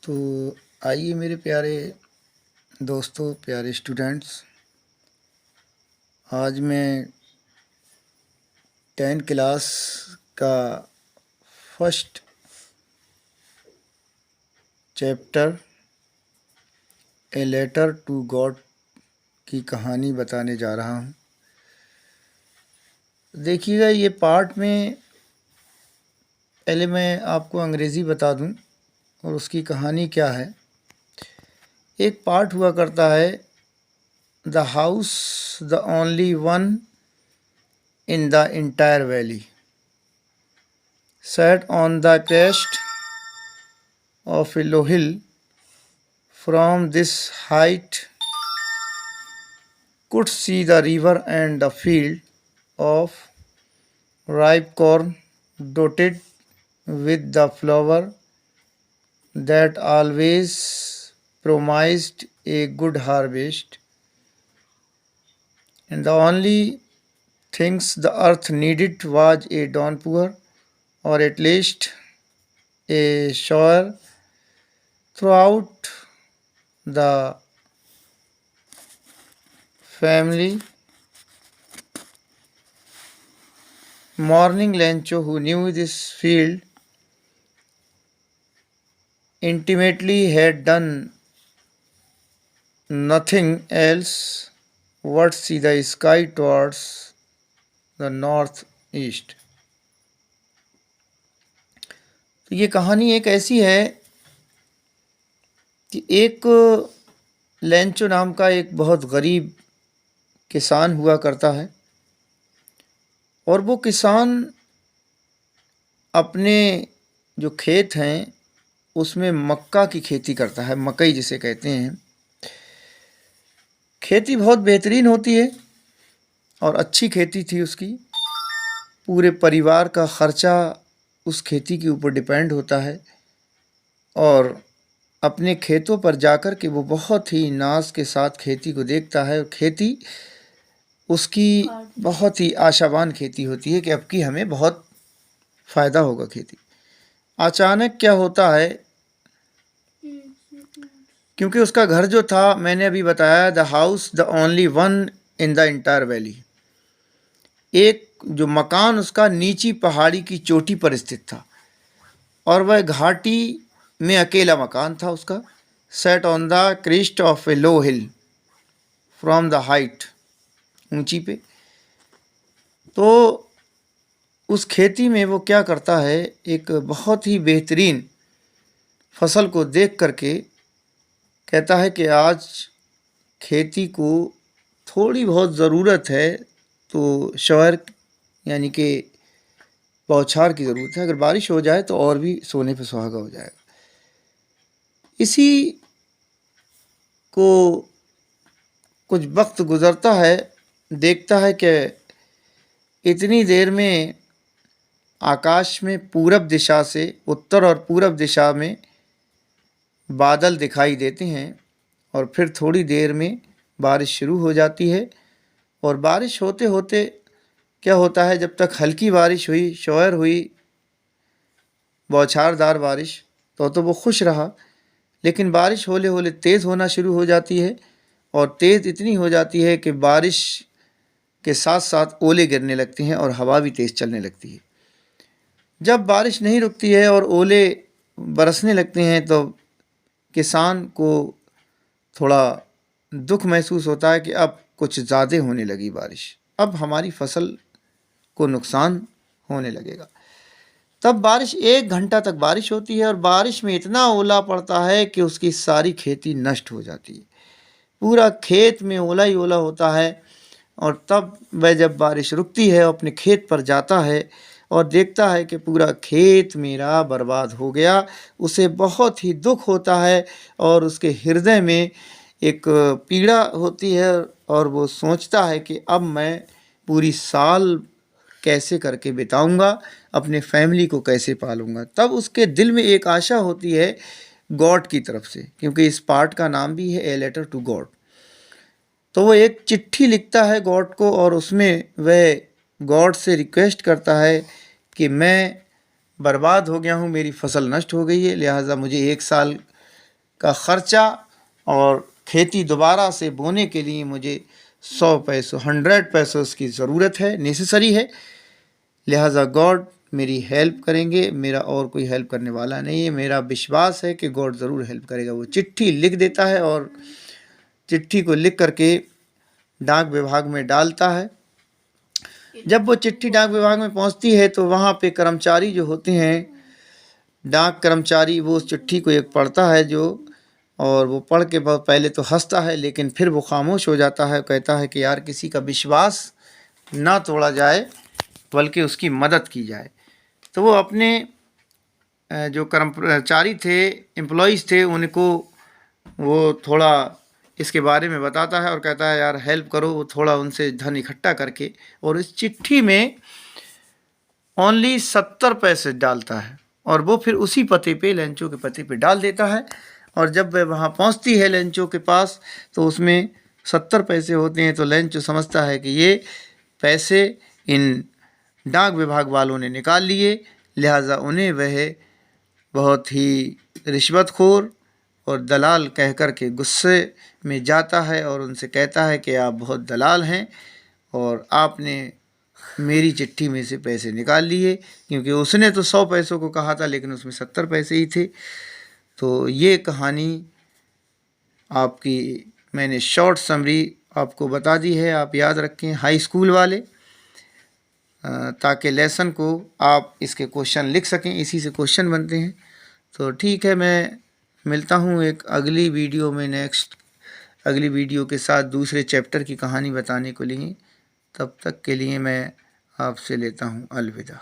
तो आइए मेरे प्यारे दोस्तों, प्यारे स्टूडेंट्स, आज मैं 10 क्लास का first chapter a letter to God की कहानी बताने जा रहा हूँ। देखिएगा, ये पार्ट में पहले मैं आपको अंग्रेज़ी बता दूँ और उसकी कहानी क्या है। एक पार्ट हुआ करता है, the house the only one in the entire valley, sat on the crest of a low hill. From this height could see the river and the field of ripe corn dotted with the flower that always promised a good harvest. And the only things the earth needed was a downpour, or at least a shower throughout the family. Morning Lencho, who knew this field intimately, had done nothing else but see the sky towards the northeast. तो ये कहानी एक ऐसी है कि एक Lencho नाम का एक बहुत गरीब किसान हुआ करता है, और वो किसान अपने जो खेत हैं उसमें मक्का की खेती करता है, मकई जिसे कहते हैं। खेती बहुत बेहतरीन होती है और अच्छी खेती थी उसकी। पूरे परिवार का ख़र्चा उस खेती के ऊपर डिपेंड होता है, और अपने खेतों पर जाकर के वो बहुत ही नाज के साथ खेती को देखता है। और खेती उसकी बहुत ही आशावान खेती होती है कि अब की हमें बहुत फ़ायदा होगा खेती। अचानक क्या होता है, क्योंकि उसका घर जो था, मैंने अभी बताया, the house the only one in the entire valley, एक जो मकान उसका नीची पहाड़ी की चोटी पर स्थित था, और वह घाटी में अकेला मकान था उसका। Set on the crest of a low hill from the height, ऊंची पे। तो उस खेती में वो क्या करता है, एक बहुत ही बेहतरीन फसल को देख करके कहता है कि आज खेती को थोड़ी बहुत ज़रूरत है, तो शवर यानी कि बौछार की ज़रूरत है। अगर बारिश हो जाए तो और भी सोने पे सुहागा हो जाएगा। इसी को कुछ वक्त गुज़रता है, देखता है कि इतनी देर में आकाश में पूरब दिशा से, उत्तर और पूरब दिशा में बादल दिखाई देते हैं, और फिर थोड़ी देर में बारिश शुरू हो जाती है। और बारिश होते होते क्या होता है, जब तक हल्की बारिश हुई, शोर हुई, बौछारदार बारिश, तो वो खुश रहा। लेकिन बारिश होले होले तेज़ होना शुरू हो जाती है, और तेज़ इतनी हो जाती है कि बारिश के साथ साथ ओले गिरने लगते हैं और हवा भी तेज़ चलने लगती है। जब बारिश नहीं रुकती है और ओले बरसने लगते हैं, तो किसान को थोड़ा दुख महसूस होता है कि अब कुछ ज़्यादा होने लगी बारिश, अब हमारी फसल को नुकसान होने लगेगा। तब बारिश 1 घंटा तक बारिश होती है, और बारिश में इतना ओला पड़ता है कि उसकी सारी खेती नष्ट हो जाती है। पूरा खेत में ओला ही ओला होता है। और तब वह जब बारिश रुकती है, अपने खेत पर जाता है और देखता है कि पूरा खेत मेरा बर्बाद हो गया। उसे बहुत ही दुख होता है, और उसके हृदय में एक पीड़ा होती है, और वो सोचता है कि अब मैं पूरी साल कैसे करके बिताऊंगा, अपने फैमिली को कैसे पालूंगा। तब उसके दिल में एक आशा होती है गॉड की तरफ से, क्योंकि इस पार्ट का नाम भी है ए लेटर टू गॉड। तो वो एक चिट्ठी लिखता है गॉड को, और उसमें वह गॉड से रिक्वेस्ट करता है कि मैं बर्बाद हो गया हूँ, मेरी फसल नष्ट हो गई है, लिहाजा मुझे 1 साल का ख़र्चा और खेती दोबारा से बोने के लिए मुझे 100 पैसों 100 पैसों की ज़रूरत है, नेसेसरी है। लिहाजा गॉड मेरी हेल्प करेंगे, मेरा और कोई हेल्प करने वाला नहीं है। मेरा विश्वास है कि गॉड ज़रूर हेल्प करेगा। वो चिट्ठी लिख देता है और चिट्ठी को लिख करके डाक विभाग में डालता है। जब वो चिट्ठी डाक विभाग में पहुंचती है तो वहाँ पे कर्मचारी जो होते हैं, डाक कर्मचारी, वो उस चिट्ठी को एक पढ़ता है और वो पढ़ के बहुत पहले तो हंसता है, लेकिन फिर वो खामोश हो जाता है। कहता है कि यार किसी का विश्वास ना तोड़ा जाए बल्कि उसकी मदद की जाए। तो वो अपने जो कर्मचारी थे, एम्प्लॉइज़ थे, उनको वो थोड़ा इसके बारे में बताता है और कहता है यार हेल्प करो। वो थोड़ा उनसे धन इकट्ठा करके और इस चिट्ठी में ओनली 70 पैसे डालता है और वो फिर उसी पते पे, लेंचो के पते पे डाल देता है। और जब वह वहाँ पहुँचती है लेंचो के पास तो उसमें 70 पैसे होते हैं। तो लेंचो समझता है कि ये पैसे इन डाक विभाग वालों ने निकाल लिए, लिहाजा उन्हें वह बहुत ही रिश्वतखोर और दलाल कह कर के गुस्से में जाता है और उनसे कहता है कि आप बहुत दलाल हैं और आपने मेरी चिट्ठी में से पैसे निकाल लिए, क्योंकि उसने तो 100 पैसों को कहा था लेकिन उसमें 70 पैसे ही थे। तो ये कहानी आपकी मैंने शॉर्ट समरी आपको बता दी है। आप याद रखें हाई स्कूल वाले, ताकि लेसन को आप इसके क्वेश्चन लिख सकें, इसी से क्वेश्चन बनते हैं। तो ठीक है, मैं मिलता हूँ एक अगली वीडियो में, अगली वीडियो के साथ दूसरे चैप्टर की कहानी बताने को लिए। तब तक के लिए मैं आपसे लेता हूँ अलविदा।